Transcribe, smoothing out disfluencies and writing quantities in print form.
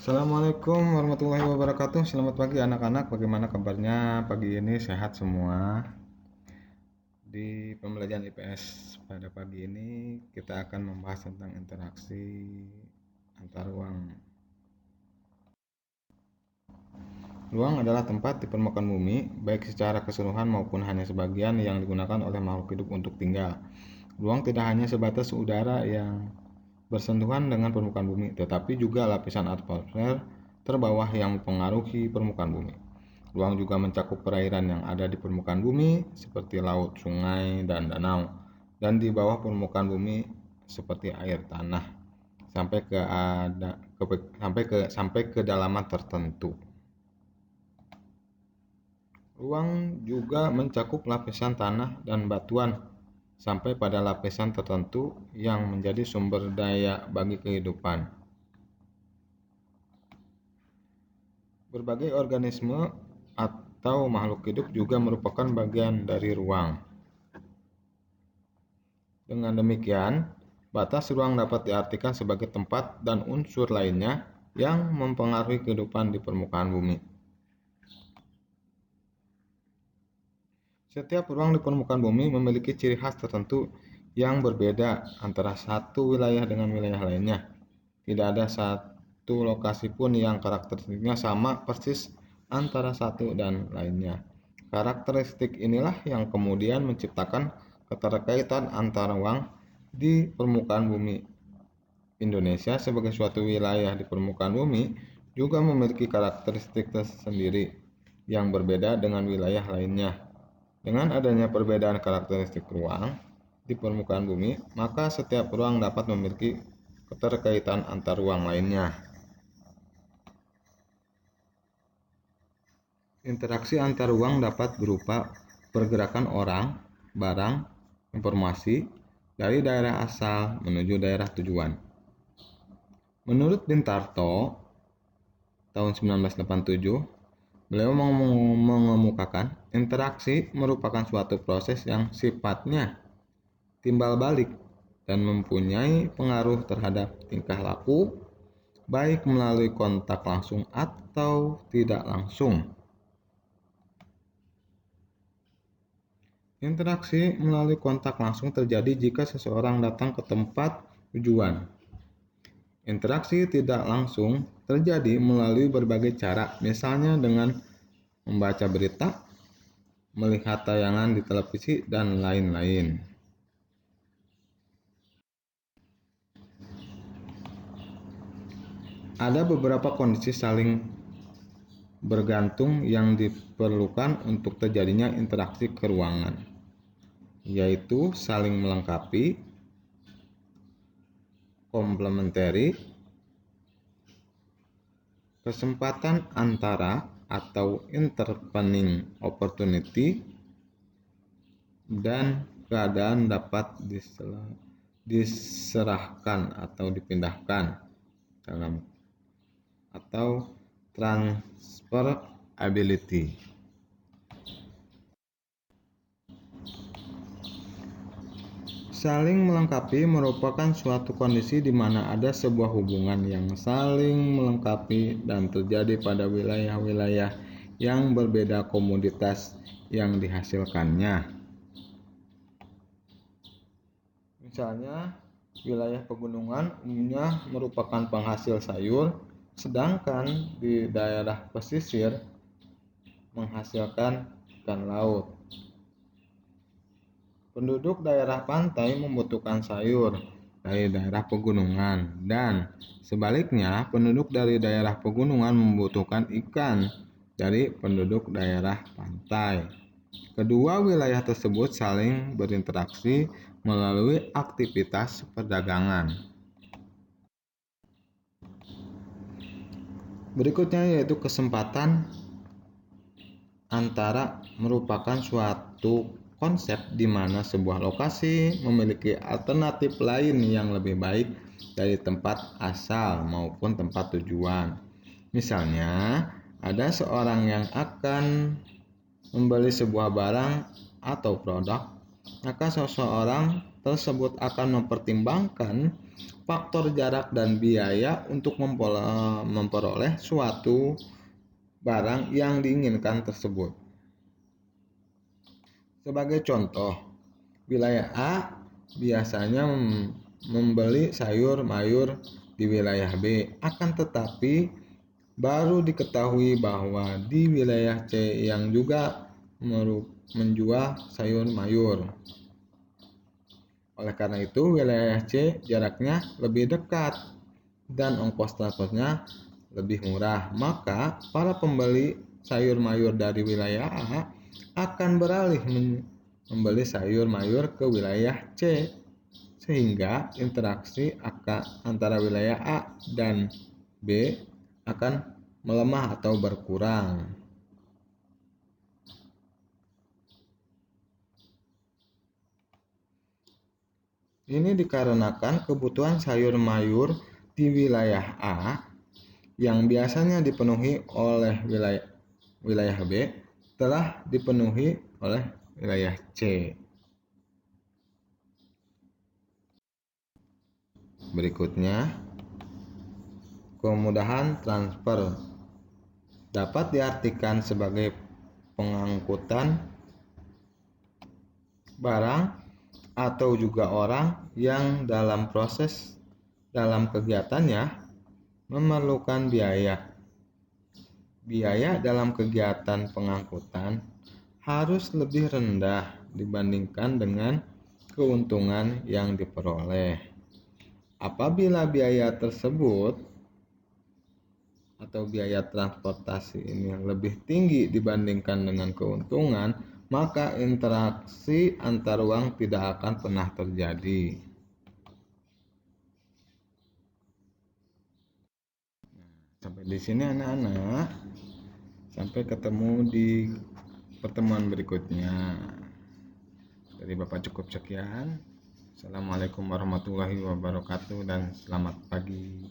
Assalamualaikum warahmatullahi wabarakatuh. Selamat pagi anak-anak. Bagaimana kabarnya pagi ini? Sehat semua? Di pembelajaran IPS pada pagi ini kita akan membahas tentang interaksi antar ruang. Ruang adalah tempat di permukaan bumi, baik secara keseluruhan maupun hanya sebagian yang digunakan oleh makhluk hidup untuk tinggal. Ruang tidak hanya sebatas udara yang bersentuhan dengan permukaan bumi, tetapi juga lapisan atmosfer terbawah yang mempengaruhi permukaan bumi. Ruang juga mencakup perairan yang ada di permukaan bumi, seperti laut, sungai, dan danau, dan di bawah permukaan bumi seperti air tanah, sampai ke kedalaman tertentu. Ruang juga mencakup lapisan tanah dan batuan sampai pada lapisan tertentu yang menjadi sumber daya bagi kehidupan. Berbagai organisme atau makhluk hidup juga merupakan bagian dari ruang. Dengan demikian, batas ruang dapat diartikan sebagai tempat dan unsur lainnya yang mempengaruhi kehidupan di permukaan bumi. Setiap ruang di permukaan bumi memiliki ciri khas tertentu yang berbeda antara satu wilayah dengan wilayah lainnya. Tidak ada satu lokasi pun yang karakteristiknya sama persis antara satu dan lainnya. Karakteristik inilah yang kemudian menciptakan keterkaitan antar ruang di permukaan bumi. Indonesia sebagai suatu wilayah di permukaan bumi juga memiliki karakteristik tersendiri yang berbeda dengan wilayah lainnya. Dengan adanya perbedaan karakteristik ruang di permukaan bumi, maka setiap ruang dapat memiliki keterkaitan antar ruang lainnya. Interaksi antar ruang dapat berupa pergerakan orang, barang, informasi dari daerah asal menuju daerah tujuan. Menurut Dintarto, tahun 1987, beliau mengemukakan interaksi merupakan suatu proses yang sifatnya timbal balik dan mempunyai pengaruh terhadap tingkah laku, baik melalui kontak langsung atau tidak langsung. Interaksi melalui kontak langsung terjadi jika seseorang datang ke tempat tujuan. Interaksi tidak langsung terjadi melalui berbagai cara, misalnya dengan membaca berita, melihat tayangan di televisi, dan lain-lain. Ada beberapa kondisi saling bergantung yang diperlukan untuk terjadinya interaksi keruangan, yaitu saling melengkapi, komplementari, kesempatan antara atau intervening opportunity, dan keadaan dapat diserahkan atau dipindahkan atau transferability. Saling melengkapi merupakan suatu kondisi di mana ada sebuah hubungan yang saling melengkapi dan terjadi pada wilayah-wilayah yang berbeda komoditas yang dihasilkannya. Misalnya, wilayah pegunungan umumnya merupakan penghasil sayur, sedangkan di daerah pesisir menghasilkan ikan laut. Penduduk daerah pantai membutuhkan sayur dari daerah pegunungan, dan sebaliknya penduduk dari daerah pegunungan membutuhkan ikan dari penduduk daerah pantai. Kedua wilayah tersebut saling berinteraksi melalui aktivitas perdagangan. Berikutnya yaitu kesempatan antara merupakan suatu konsep di mana sebuah lokasi memiliki alternatif lain yang lebih baik dari tempat asal maupun tempat tujuan. Misalnya, ada seorang yang akan membeli sebuah barang atau produk, maka seseorang tersebut akan mempertimbangkan faktor jarak dan biaya untuk memperoleh suatu barang yang diinginkan tersebut. Sebagai contoh, wilayah A biasanya membeli sayur mayur di wilayah B, akan tetapi baru diketahui bahwa di wilayah C yang juga menjual sayur mayur. Oleh karena itu, wilayah C jaraknya lebih dekat dan ongkos transportnya lebih murah. Maka, para pembeli sayur mayur dari wilayah A akan beralih membeli sayur mayur ke wilayah C, sehingga interaksi antara wilayah A dan B akan melemah atau berkurang. Ini dikarenakan kebutuhan sayur mayur di wilayah A yang biasanya dipenuhi oleh wilayah B telah dipenuhi oleh wilayah C. Berikutnya, kemudahan transfer dapat diartikan sebagai pengangkutan barang atau juga orang yang dalam kegiatannya memerlukan biaya. Biaya dalam kegiatan pengangkutan harus lebih rendah dibandingkan dengan keuntungan yang diperoleh. Apabila biaya tersebut atau biaya transportasi ini lebih tinggi dibandingkan dengan keuntungan, maka interaksi antar uang tidak akan pernah terjadi. Sampai di sini anak-anak. Sampai ketemu di pertemuan berikutnya. Dari Bapak cukup sekian. Assalamualaikum warahmatullahi wabarakatuh dan selamat pagi.